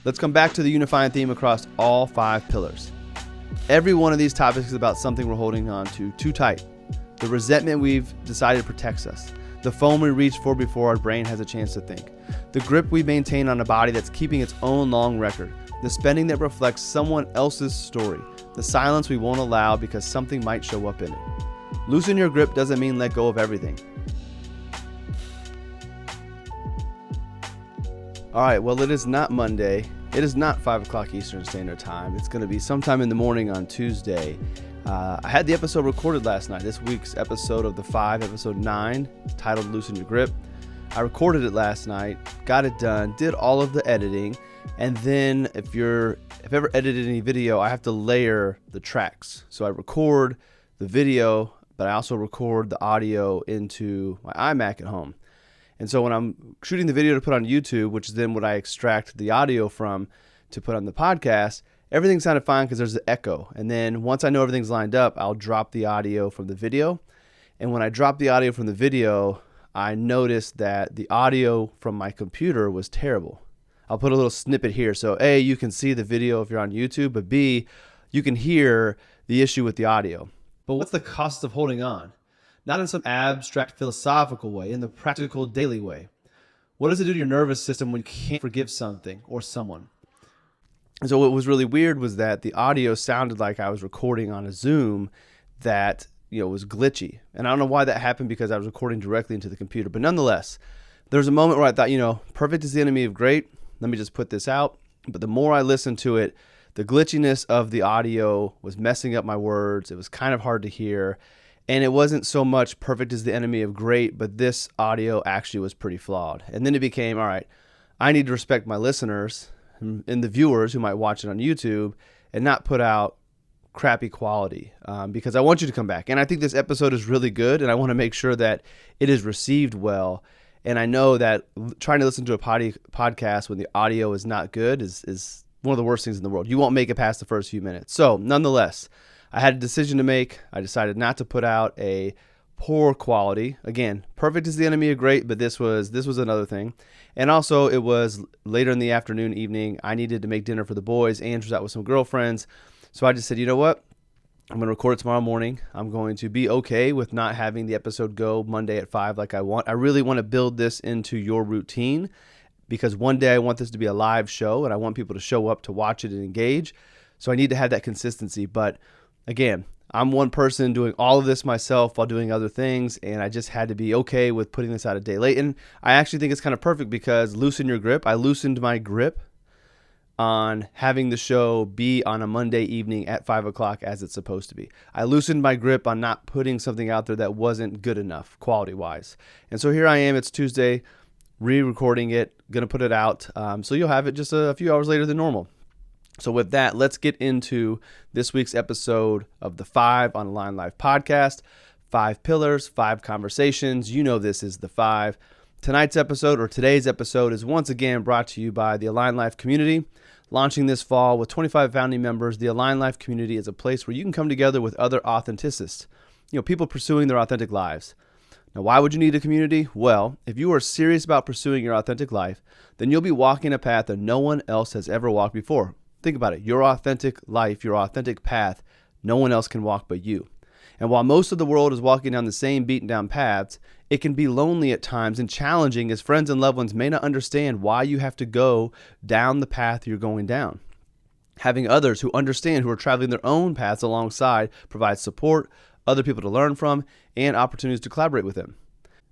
Let's come back to the unifying theme across all 5 pillars. Every one of these topics is about something we're holding on to too tight. The resentment we've decided protects us. The phone we reach for before our brain has a chance to think. The grip we maintain on a body that's keeping its own long record. The spending that reflects someone else's story. The silence we won't allow because something might show up in it. Loosen your grip doesn't mean let go of everything. All right, well, it is not Monday. It is not 5 o'clock Eastern Standard Time. It's going to be sometime in the morning on Tuesday. I had the episode recorded last night, this week's episode of The 5, episode 9, titled Loosen Your Grip. I recorded it last night, got it done, did all of the editing, and then if I've ever edited any video, I have to layer the tracks. So I record the video, but I also record the audio into my iMac at home. And so when I'm shooting the video to put on YouTube, which is then what I extract the audio from to put on the podcast, everything sounded fine because there's the echo. And then once I know everything's lined up, I'll drop the audio from the video. And when I drop the audio from the video, I noticed that the audio from my computer was terrible. I'll put a little snippet here. So A, you can see the video if you're on YouTube, but B, you can hear the issue with the audio. But what's the cost of holding on? Not in some abstract philosophical way, in the practical daily way. What does it do to your nervous system when you can't forgive something or someone? And so what was really weird was that the audio sounded like I was recording on a Zoom that, was glitchy. And I don't know why that happened because I was recording directly into the computer. But nonetheless, there was a moment where I thought, perfect is the enemy of great. Let me just put this out. But the more I listened to it, the glitchiness of the audio was messing up my words. It was kind of hard to hear. And it wasn't so much perfect is the enemy of great, but this audio actually was pretty flawed. And then it became, all right, I need to respect my listeners and the viewers who might watch it on YouTube and not put out crappy quality because I want you to come back. And I think this episode is really good, and I want to make sure that it is received well. And I know that trying to listen to a podcast when the audio is not good is one of the worst things in the world. You won't make it past the first few minutes. So nonetheless, I had a decision to make. I decided not to put out a poor quality. Again, perfect is the enemy of great, but this was another thing. And also it was later in the afternoon, evening. I needed to make dinner for the boys. Andrew's out with some girlfriends. So I just said, you know what? I'm going to record it tomorrow morning. I'm going to be okay with not having the episode go Monday at 5 like I want. I really want to build this into your routine because one day I want this to be a live show and I want people to show up to watch it and engage. So I need to have that consistency. But again, I'm one person doing all of this myself while doing other things, and I just had to be okay with putting this out a day late. And I actually think it's kind of perfect because loosen your grip. I loosened my grip on having the show be on a Monday evening at 5 o'clock as it's supposed to be. I loosened my grip on not putting something out there that wasn't good enough quality-wise. And so here I am. It's Tuesday, re-recording it, going to put it out. So you'll have it just a few hours later than normal. So with that, let's get into this week's episode of the 5 on AlignedLife podcast. 5 pillars, 5 conversations. You know this is the 5. Tonight's episode, or today's episode, is once again brought to you by the AlignedLife community. Launching this fall with 25 founding members, the AlignedLife community is a place where you can come together with other authenticists, people pursuing their authentic lives. Now, why would you need a community? Well, if you are serious about pursuing your authentic life, then you'll be walking a path that no one else has ever walked before. Think about it. Your authentic life, your authentic path, no one else can walk but you. And while most of the world is walking down the same beaten down paths, it can be lonely at times and challenging as friends and loved ones may not understand why you have to go down the path you're going down. Having others who understand, who are traveling their own paths alongside, provides support, other people to learn from, and opportunities to collaborate with them.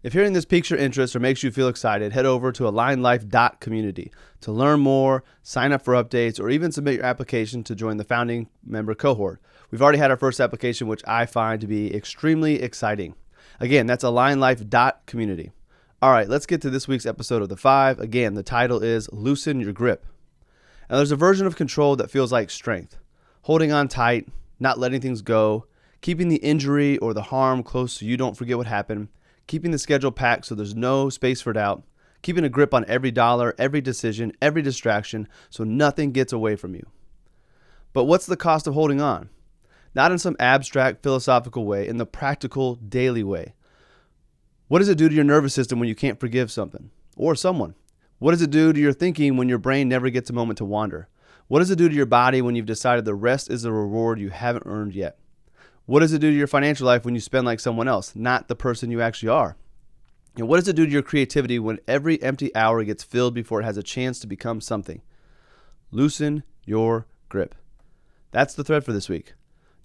If hearing this piques your interest or makes you feel excited, head over to alignedlife.community to learn more, sign up for updates, or even submit your application to join the founding member cohort. We've already had our first application, which I find to be extremely exciting. Again, that's alignedlife.community. All right, let's get to this week's episode of The 5. Again, the title is Loosen Your Grip. Now, there's a version of control that feels like strength. Holding on tight, not letting things go, keeping the injury or the harm close so you don't forget what happened, keeping the schedule packed so there's no space for doubt, keeping a grip on every dollar, every decision, every distraction so nothing gets away from you. But what's the cost of holding on? Not in some abstract philosophical way, in the practical daily way. What does it do to your nervous system when you can't forgive something or someone? What does it do to your thinking when your brain never gets a moment to wander? What does it do to your body when you've decided the rest is a reward you haven't earned yet? What does it do to your financial life when you spend like someone else, not the person you actually are? And what does it do to your creativity when every empty hour gets filled before it has a chance to become something? Loosen your grip. That's the thread for this week.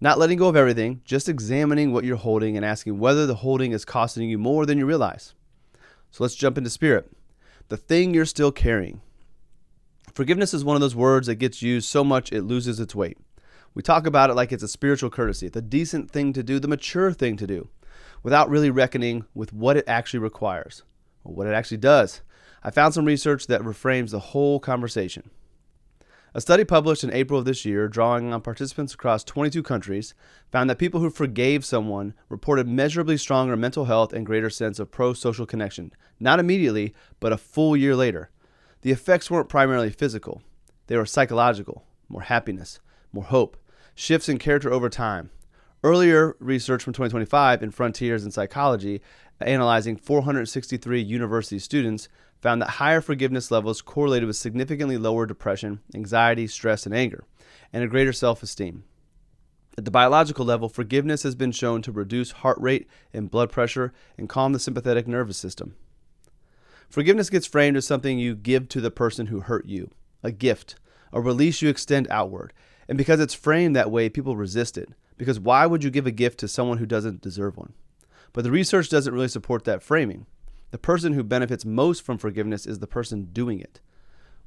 Not letting go of everything, just examining what you're holding and asking whether the holding is costing you more than you realize. So let's jump into spirit. The thing you're still carrying. Forgiveness is one of those words that gets used so much it loses its weight. We talk about it like it's a spiritual courtesy, the decent thing to do, the mature thing to do, without really reckoning with what it actually requires, or what it actually does. I found some research that reframes the whole conversation. A study published in April of this year, drawing on participants across 22 countries, found that people who forgave someone reported measurably stronger mental health and greater sense of pro-social connection, not immediately, but a full year later. The effects weren't primarily physical. They were psychological, more happiness, more hope, shifts in character over time. Earlier research from 2025 in Frontiers in Psychology, analyzing 463 university students, found that higher forgiveness levels correlated with significantly lower depression, anxiety, stress, and anger, and a greater self-esteem. At the biological level, forgiveness has been shown to reduce heart rate and blood pressure and calm the sympathetic nervous system. Forgiveness gets framed as something you give to the person who hurt you, a gift, a release you extend outward. And because it's framed that way, people resist it. Because why would you give a gift to someone who doesn't deserve one? But the research doesn't really support that framing. The person who benefits most from forgiveness is the person doing it.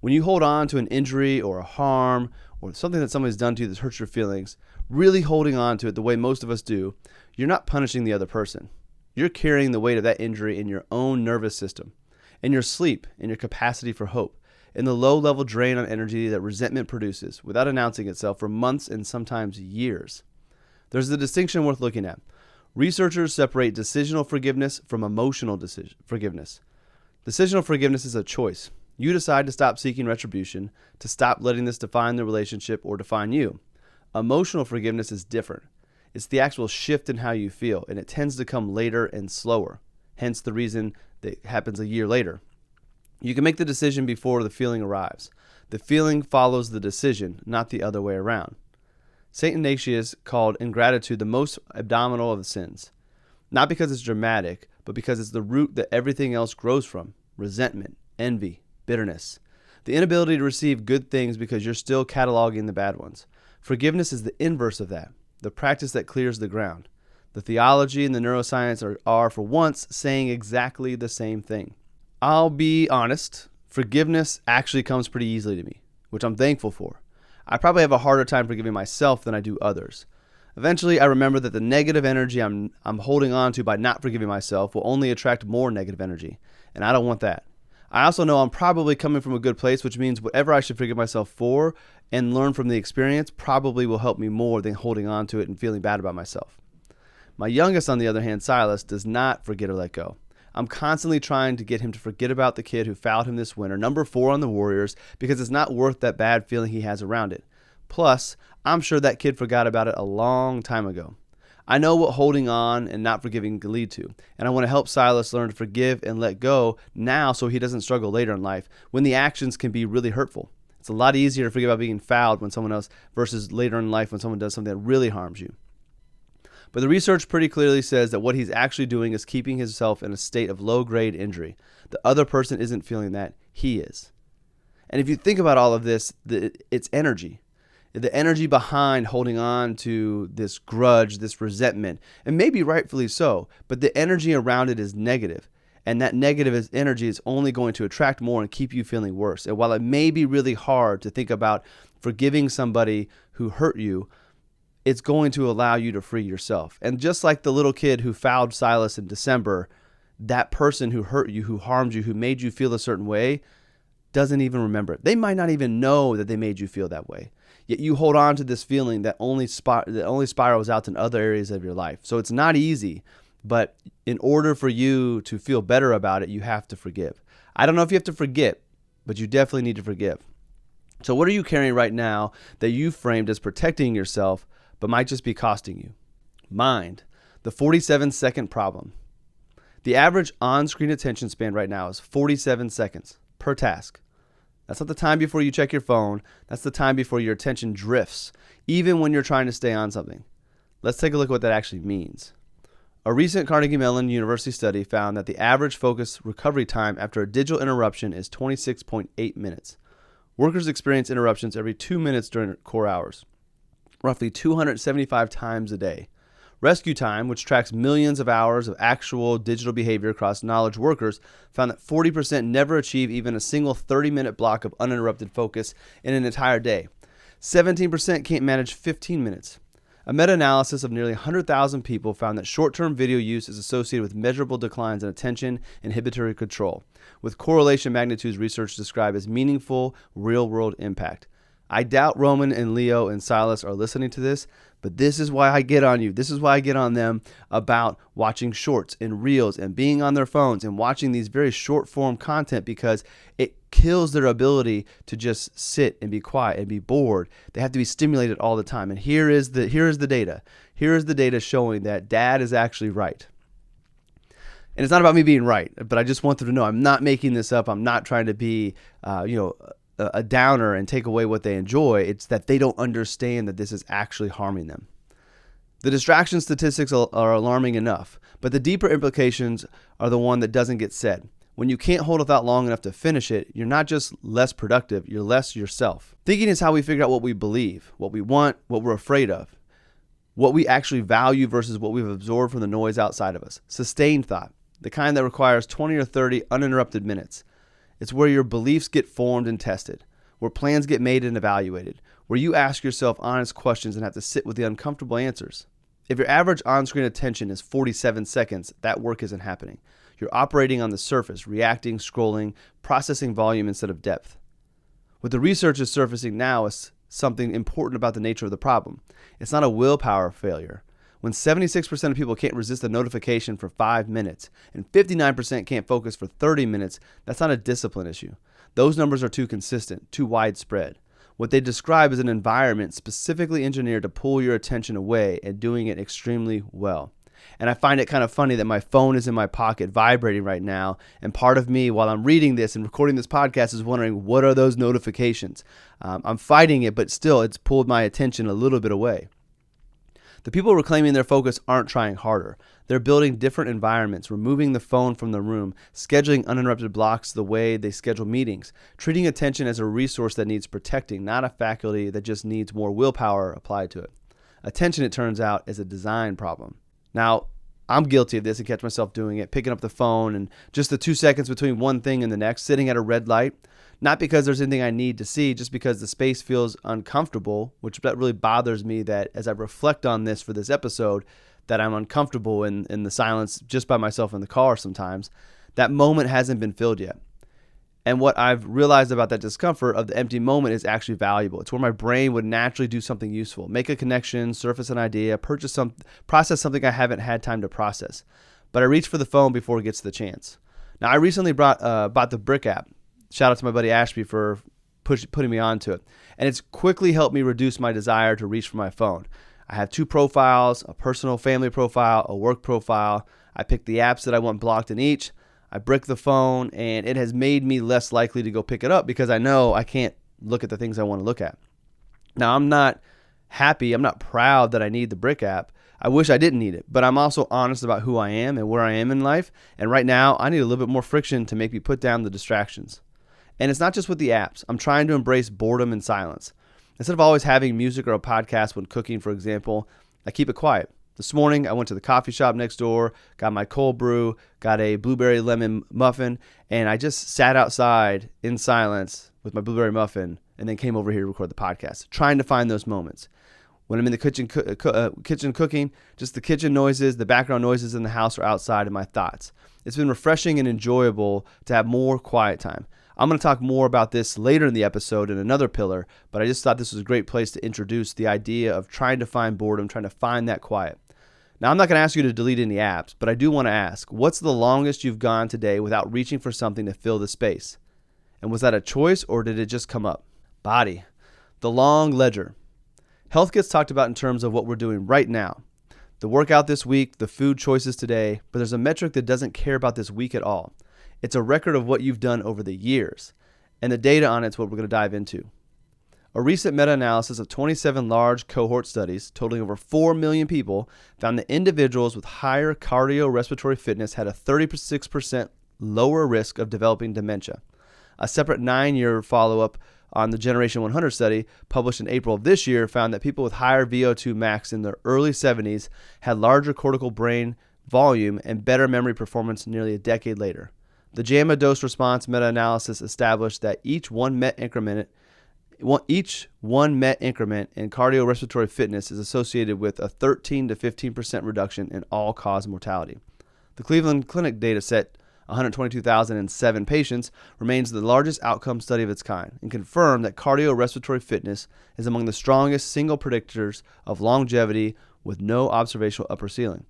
When you hold on to an injury or a harm or something that somebody's done to you that hurts your feelings, really holding on to it the way most of us do, you're not punishing the other person. You're carrying the weight of that injury in your own nervous system, in your sleep, in your capacity for hope, in the low-level drain on energy that resentment produces without announcing itself for months and sometimes years. There's a distinction worth looking at. Researchers separate decisional forgiveness from emotional forgiveness. Decisional forgiveness is a choice. You decide to stop seeking retribution, to stop letting this define the relationship or define you. Emotional forgiveness is different. It's the actual shift in how you feel, and it tends to come later and slower, hence the reason that it happens a year later. You can make the decision before the feeling arrives. The feeling follows the decision, not the other way around. St. Ignatius called ingratitude the most abominable of the sins, not because it's dramatic, but because it's the root that everything else grows from: resentment, envy, bitterness, the inability to receive good things because you're still cataloging the bad ones. Forgiveness is the inverse of that, the practice that clears the ground. The theology and the neuroscience are for once saying exactly the same thing. I'll be honest, forgiveness actually comes pretty easily to me, which I'm thankful for. I probably have a harder time forgiving myself than I do others. Eventually, I remember that the negative energy I'm holding on to by not forgiving myself will only attract more negative energy, and I don't want that. I also know I'm probably coming from a good place, which means whatever I should forgive myself for and learn from the experience probably will help me more than holding on to it and feeling bad about myself. My youngest, on the other hand, Silas, does not forget or let go. I'm constantly trying to get him to forget about the kid who fouled him this winter, number 4 on the Warriors, because it's not worth that bad feeling he has around it. Plus, I'm sure that kid forgot about it a long time ago. I know what holding on and not forgiving can lead to, and I want to help Silas learn to forgive and let go now so he doesn't struggle later in life when the actions can be really hurtful. It's a lot easier to forgive about being fouled when someone else versus later in life when someone does something that really harms you. But the research pretty clearly says that what he's actually doing is keeping himself in a state of low-grade injury. The other person isn't feeling that. He is. And if you think about all of this, it's energy. The energy behind holding on to this grudge, this resentment, and maybe rightfully so, but the energy around it is negative. And that negative energy is only going to attract more and keep you feeling worse. And while it may be really hard to think about forgiving somebody who hurt you, it's going to allow you to free yourself. And just like the little kid who fouled Silas in December, that person who hurt you, who harmed you, who made you feel a certain way, doesn't even remember it. They might not even know that they made you feel that way. Yet you hold on to this feeling that only spirals out in other areas of your life. So it's not easy, but in order for you to feel better about it, you have to forgive. I don't know if you have to forget, but you definitely need to forgive. So what are you carrying right now that you framed as protecting yourself, but might just be costing you? Mind, the 47-second problem. The average on-screen attention span right now is 47 seconds. per task. That's not the time before you check your phone. That's the time before your attention drifts, even when you're trying to stay on something. Let's take a look at what that actually means. A recent Carnegie Mellon University study found that the average focus recovery time after a digital interruption is 26.8 minutes. Workers experience interruptions every 2 minutes during core hours, roughly 275 times a day. Rescue Time, which tracks millions of hours of actual digital behavior across knowledge workers, found that 40% never achieve even a single 30-minute block of uninterrupted focus in an entire day. 17% can't manage 15 minutes. A meta-analysis of nearly 100,000 people found that short-term video use is associated with measurable declines in attention and inhibitory control, with correlation magnitudes research described as meaningful real-world impact. I doubt Roman and Leo and Silas are listening to this, but this is why I get on you. This is why I get on them about watching shorts and reels and being on their phones and watching these very short form content, because it kills their ability to just sit and be quiet and be bored. They have to be stimulated all the time. And here is the data. Here is the data showing that dad is actually right. And it's not about me being right, but I just want them to know I'm not making this up. I'm not trying to be, a downer and take away what they enjoy. It's that they don't understand that this is actually harming them. The distraction statistics are alarming enough, but the deeper implications are the one that doesn't get said. When you can't hold a thought long enough to finish it, you're not just less productive, you're less yourself. Thinking is how we figure out what we believe, what we want, what we're afraid of, what we actually value versus what we've absorbed from the noise outside of us. Sustained thought, the kind that requires 20 or 30 uninterrupted minutes. It's where your beliefs get formed and tested, where plans get made and evaluated, where you ask yourself honest questions and have to sit with the uncomfortable answers. If your average on-screen attention is 47 seconds, that work isn't happening. You're operating on the surface, reacting, scrolling, processing volume instead of depth. What the research is surfacing now is something important about the nature of the problem. It's not a willpower failure. When 76% of people can't resist a notification for 5 minutes and 59% can't focus for 30 minutes, that's not a discipline issue. Those numbers are too consistent, too widespread. What they describe is an environment specifically engineered to pull your attention away and doing it extremely well. And I find it kind of funny that my phone is in my pocket vibrating right now, and part of me, while I'm reading this and recording this podcast, is wondering, what are those notifications? I'm fighting it, but still, it's pulled my attention a little bit away. The people reclaiming their focus aren't trying harder. They're building different environments, removing the phone from the room, scheduling uninterrupted blocks the way they schedule meetings, treating attention as a resource that needs protecting, not a faculty that just needs more willpower applied to it. Attention, it turns out, is a design problem. Now, I'm guilty of this and catch myself doing it, picking up the phone and just the 2 seconds between one thing and the next, sitting at a red light. Not because there's anything I need to see, just because the space feels uncomfortable, which that really bothers me, that as I reflect on this for this episode, that I'm uncomfortable in the silence just by myself in the car sometimes. That moment hasn't been filled yet. And what I've realized about that discomfort of the empty moment is actually valuable. It's where my brain would naturally do something useful, make a connection, surface an idea, process something I haven't had time to process. But I reach for the phone before it gets the chance. Now, I recently bought the Brick app. Shout out to my buddy Ashby for putting me onto it. And it's quickly helped me reduce my desire to reach for my phone. I have 2 profiles, a personal family profile, a work profile. I pick the apps that I want blocked in each. I brick the phone, and it has made me less likely to go pick it up because I know I can't look at the things I want to look at. Now, I'm not happy. I'm not proud that I need the Brick app. I wish I didn't need it, but I'm also honest about who I am and where I am in life. And right now, I need a little bit more friction to make me put down the distractions. And it's not just with the apps. I'm trying to embrace boredom and silence. Instead of always having music or a podcast when cooking, for example, I keep it quiet. This morning, I went to the coffee shop next door, got my cold brew, got a blueberry lemon muffin, and I just sat outside in silence with my blueberry muffin and then came over here to record the podcast, trying to find those moments. When I'm in the kitchen cooking, just the kitchen noises, the background noises in the house are outside of my thoughts. It's been refreshing and enjoyable to have more quiet time. I'm going to talk more about this later in the episode in another pillar, but I just thought this was a great place to introduce the idea of trying to find boredom, trying to find that quiet. Now, I'm not going to ask you to delete any apps, but I do want to ask, what's the longest you've gone today without reaching for something to fill the space? And was that a choice or did it just come up? Body. The long ledger. Health gets talked about in terms of what we're doing right now. The workout this week, the food choices today, but there's a metric that doesn't care about this week at all. It's a record of what you've done over the years, and the data on it's what we're going to dive into. A recent meta-analysis of 27 large cohort studies totaling over 4 million people found that individuals with higher cardiorespiratory fitness had a 36% lower risk of developing dementia. A separate 9-year follow-up on the Generation 100 study, published in April of this year, found that people with higher VO2 max in their early 70s had larger cortical brain volume and better memory performance nearly a decade later. The JAMA dose response meta-analysis established that each one MET increment in cardiorespiratory fitness is associated with a 13 to 15% reduction in all-cause mortality. The Cleveland Clinic data set, 122,007 patients, remains the largest outcome study of its kind and confirmed that cardiorespiratory fitness is among the strongest single predictors of longevity with no observational upper ceiling.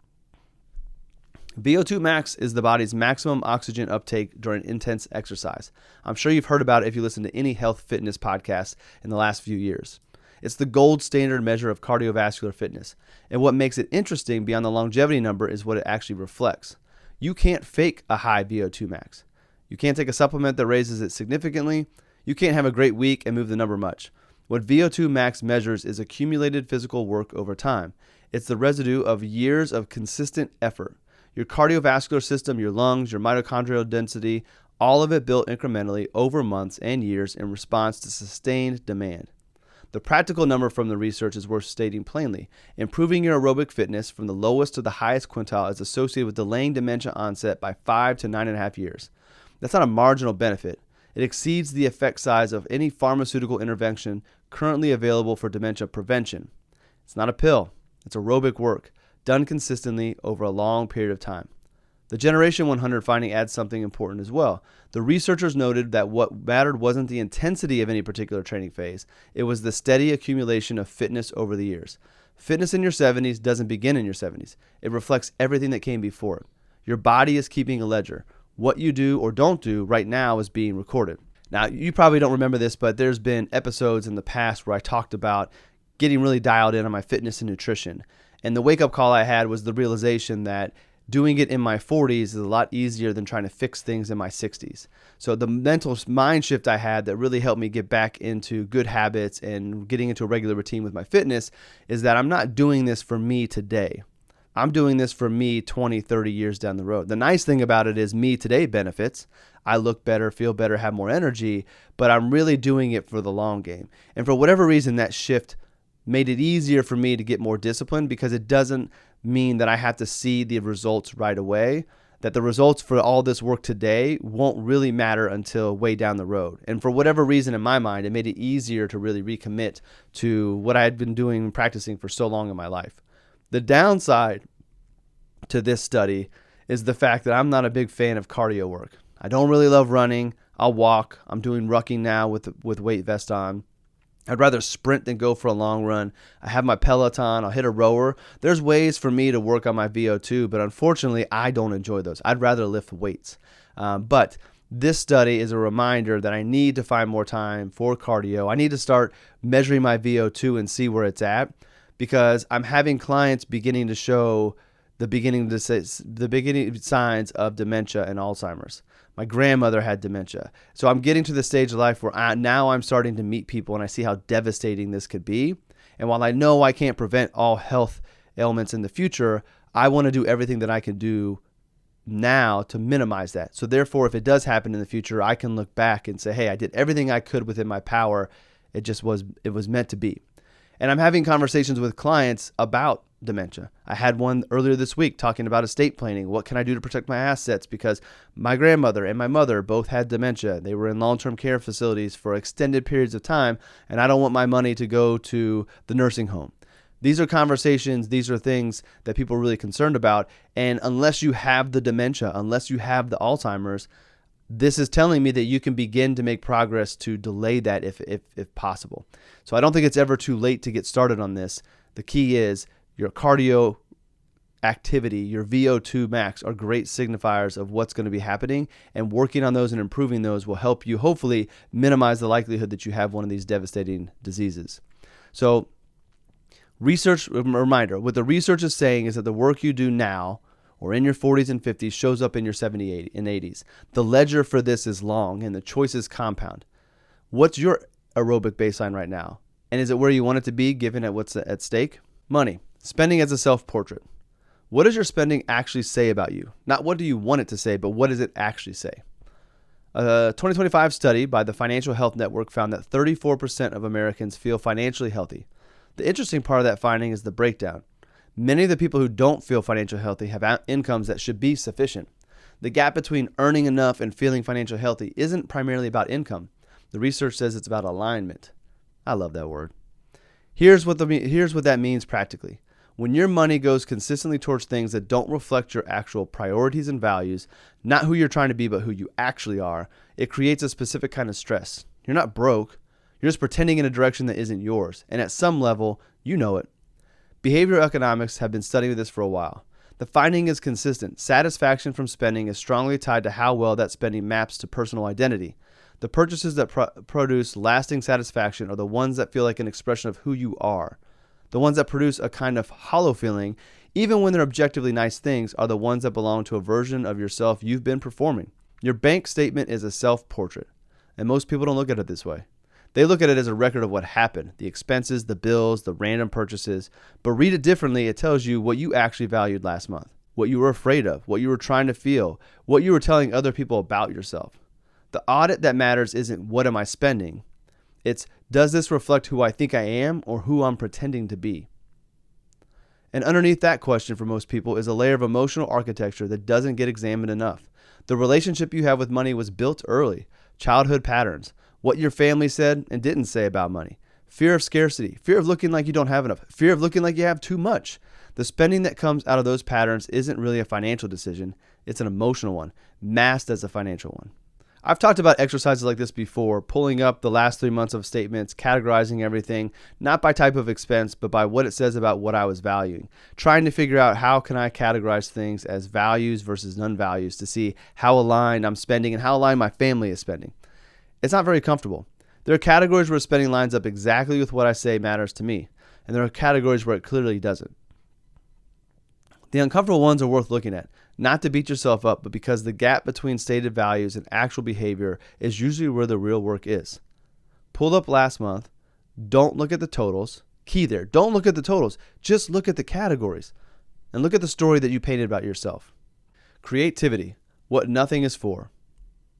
VO2 max is the body's maximum oxygen uptake during intense exercise. I'm sure you've heard about it if you listen to any health fitness podcast in the last few years. It's the gold standard measure of cardiovascular fitness. And what makes it interesting beyond the longevity number is what it actually reflects. You can't fake a high VO2 max. You can't take a supplement that raises it significantly. You can't have a great week and move the number much. What VO2 max measures is accumulated physical work over time. It's the residue of years of consistent effort. Your cardiovascular system, your lungs, your mitochondrial density, all of it built incrementally over months and years in response to sustained demand. The practical number from the research is worth stating plainly. Improving your aerobic fitness from the lowest to the highest quintile is associated with delaying dementia onset by 5 to 9.5 years. That's not a marginal benefit. It exceeds the effect size of any pharmaceutical intervention currently available for dementia prevention. It's not a pill. It's aerobic work, done consistently over a long period of time. The Generation 100 finding adds something important as well. The researchers noted that what mattered wasn't the intensity of any particular training phase, it was the steady accumulation of fitness over the years. Fitness in your 70s doesn't begin in your 70s. It reflects everything that came before it. Your body is keeping a ledger. What you do or don't do right now is being recorded. Now, you probably don't remember this, but there's been episodes in the past where I talked about getting really dialed in on my fitness and nutrition. And the wake-up call I had was the realization that doing it in my 40s is a lot easier than trying to fix things in my 60s. So the mental mind shift I had that really helped me get back into good habits and getting into a regular routine with my fitness is that I'm not doing this for me today. I'm doing this for me 20, 30 years down the road. The nice thing about it is me today benefits. I look better, feel better, have more energy, but I'm really doing it for the long game. And for whatever reason, that shift made it easier for me to get more disciplined because it doesn't mean that I have to see the results right away, that the results for all this work today won't really matter until way down the road. And for whatever reason in my mind, it made it easier to really recommit to what I had been doing and practicing for so long in my life. The downside to this study is the fact that I'm not a big fan of cardio work. I don't really love running. I'll walk. I'm doing rucking now with weight vest on. I'd rather sprint than go for a long run. I have my Peloton. I'll hit a rower. There's ways for me to work on my VO2, but unfortunately, I don't enjoy those. I'd rather lift weights. But this study is a reminder that I need to find more time for cardio. I need to start measuring my VO2 and see where it's at because I'm having clients beginning to show the beginning signs of dementia and Alzheimer's. My grandmother had dementia. So I'm getting to the stage of life where now I'm starting to meet people and I see how devastating this could be. And while I know I can't prevent all health ailments in the future, I want to do everything that I can do now to minimize that. So therefore, if it does happen in the future, I can look back and say, hey, I did everything I could within my power. It was meant to be. And I'm having conversations with clients about dementia. I had one earlier this week talking about estate planning. What can I do to protect my assets? Because my grandmother and my mother both had dementia. They were in long-term care facilities for extended periods of time, and I don't want my money to go to the nursing home. These are conversations, these are things that people are really concerned about. And unless you have the dementia, unless you have the Alzheimer's, this is telling me that you can begin to make progress to delay that if possible. So I don't think it's ever too late to get started on this. The key is your cardio activity, your VO2 max are great signifiers of what's going to be happening, and working on those and improving those will help you hopefully minimize the likelihood that you have one of these devastating diseases. So reminder, what the research is saying is that the work you do now or in your 40s and 50s shows up in your 70s and 80s. The ledger for this is long and the choices compound. What's your aerobic baseline right now? And is it where you want it to be given at what's at stake? Money. Spending as a self-portrait. What does your spending actually say about you? Not what do you want it to say, but what does it actually say? A 2025 study by the Financial Health Network found that 34% of Americans feel financially healthy. The interesting part of that finding is the breakdown. Many of the people who don't feel financially healthy have incomes that should be sufficient. The gap between earning enough and feeling financially healthy isn't primarily about income. The research says it's about alignment. I love that word. Here's what that means practically. When your money goes consistently towards things that don't reflect your actual priorities and values, not who you're trying to be, but who you actually are, it creates a specific kind of stress. You're not broke. You're just pretending in a direction that isn't yours. And at some level, you know it. Behavioral economics have been studying this for a while. The finding is consistent. Satisfaction from spending is strongly tied to how well that spending maps to personal identity. The purchases that produce lasting satisfaction are the ones that feel like an expression of who you are. The ones that produce a kind of hollow feeling, even when they're objectively nice things, are the ones that belong to a version of yourself you've been performing. Your bank statement is a self-portrait, and most people don't look at it this way. They look at it as a record of what happened, the expenses, the bills, the random purchases. But read it differently, it tells you what you actually valued last month, what you were afraid of, what you were trying to feel, what you were telling other people about yourself. The audit that matters isn't what am I spending? It's, does this reflect who I think I am or who I'm pretending to be? And underneath that question for most people is a layer of emotional architecture that doesn't get examined enough. The relationship you have with money was built early. Childhood patterns, what your family said and didn't say about money. Fear of scarcity, fear of looking like you don't have enough, fear of looking like you have too much. The spending that comes out of those patterns isn't really a financial decision. It's an emotional one, masked as a financial one. I've talked about exercises like this before, pulling up the last 3 months of statements, categorizing everything, not by type of expense, but by what it says about what I was valuing. Trying to figure out how can I categorize things as values versus non-values to see how aligned I'm spending and how aligned my family is spending. It's not very comfortable. There are categories where spending lines up exactly with what I say matters to me, and there are categories where it clearly doesn't. The uncomfortable ones are worth looking at, not to beat yourself up, but because the gap between stated values and actual behavior is usually where the real work is. Pull up last month. Don't look at the totals. Key there. Don't look at the totals. Just look at the categories and look at the story that you painted about yourself. Creativity, what nothing is for.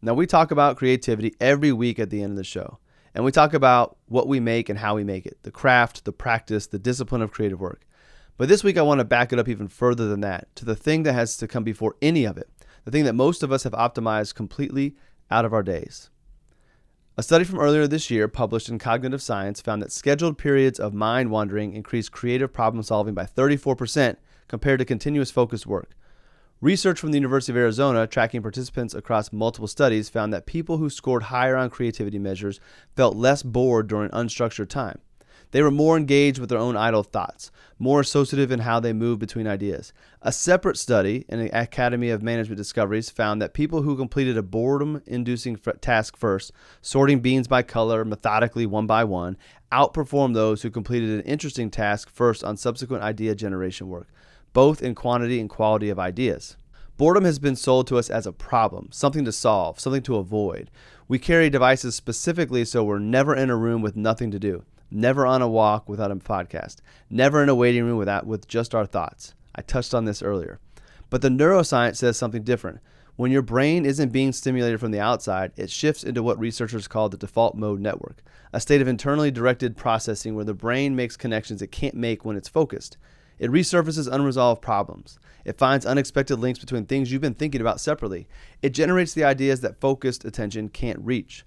Now, we talk about creativity every week at the end of the show, and we talk about what we make and how we make it, the craft, the practice, the discipline of creative work. But this week, I want to back it up even further than that, to the thing that has to come before any of it, the thing that most of us have optimized completely out of our days. A study from earlier this year, published in Cognitive Science, found that scheduled periods of mind wandering increased creative problem solving by 34% compared to continuous focused work. Research from the University of Arizona, tracking participants across multiple studies, found that people who scored higher on creativity measures felt less bored during unstructured time. They were more engaged with their own idle thoughts, more associative in how they move between ideas. A separate study in the Academy of Management Discoveries found that people who completed a boredom-inducing task first, sorting beans by color methodically one by one, outperformed those who completed an interesting task first on subsequent idea generation work, both in quantity and quality of ideas. Boredom has been sold to us as a problem, something to solve, something to avoid. We carry devices specifically so we're never in a room with nothing to do. Never on a walk without a podcast. Never in a waiting room with just our thoughts. I touched on this earlier. But the neuroscience says something different. When your brain isn't being stimulated from the outside, it shifts into what researchers call the default mode network, a state of internally directed processing where the brain makes connections it can't make when it's focused. It resurfaces unresolved problems. It finds unexpected links between things you've been thinking about separately. It generates the ideas that focused attention can't reach.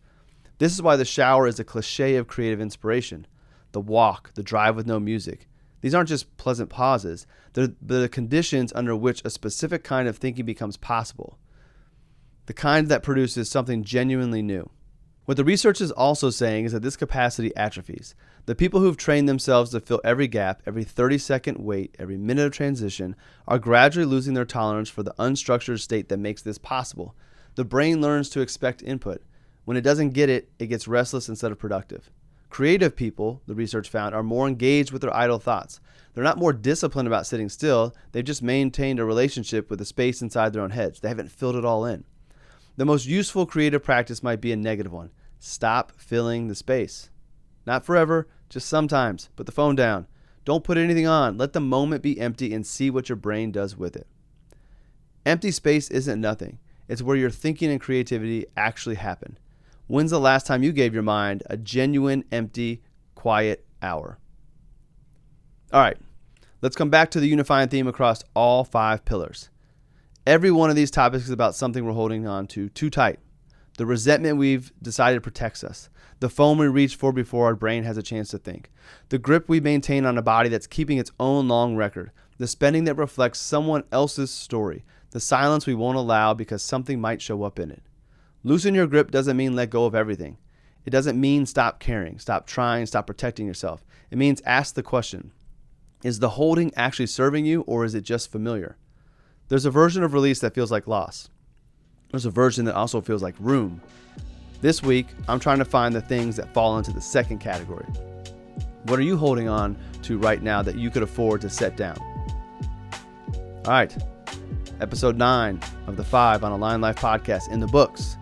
This is why the shower is a cliche of creative inspiration. The walk, the drive with no music. These aren't just pleasant pauses. They're the conditions under which a specific kind of thinking becomes possible. The kind that produces something genuinely new. What the research is also saying is that this capacity atrophies. The people who've trained themselves to fill every gap, every 30-second wait, every minute of transition, are gradually losing their tolerance for the unstructured state that makes this possible. The brain learns to expect input. When it doesn't get it, it gets restless instead of productive. Creative people, the research found, are more engaged with their idle thoughts. They're not more disciplined about sitting still. They've just maintained a relationship with the space inside their own heads. They haven't filled it all in. The most useful creative practice might be a negative one. Stop filling the space. Not forever, just sometimes. Put the phone down. Don't put anything on. Let the moment be empty and see what your brain does with it. Empty space isn't nothing. It's where your thinking and creativity actually happen. When's the last time you gave your mind a genuine, empty, quiet hour? All right, let's come back to the unifying theme across all 5 pillars. Every one of these topics is about something we're holding on to too tight. The resentment we've decided protects us. The phone we reach for before our brain has a chance to think. The grip we maintain on a body that's keeping its own long record. The spending that reflects someone else's story. The silence we won't allow because something might show up in it. Loosen your grip doesn't mean let go of everything. It doesn't mean stop caring, stop trying, stop protecting yourself. It means ask the question, is the holding actually serving you, or is it just familiar? There's a version of release that feels like loss. There's a version that also feels like room. This week, I'm trying to find the things that fall into the second category. What are you holding on to right now that you could afford to set down? All right, episode 9 of the 5 on AlignedLife podcast in the books.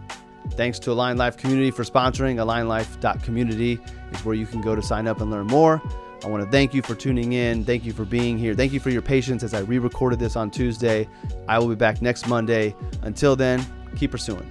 Thanks to AlignedLife Community for sponsoring. AlignedLife.community is where you can go to sign up and learn more. I want to thank you for tuning in. Thank you for being here. Thank you for your patience as I re-recorded this on Tuesday. I will be back next Monday. Until then, keep pursuing.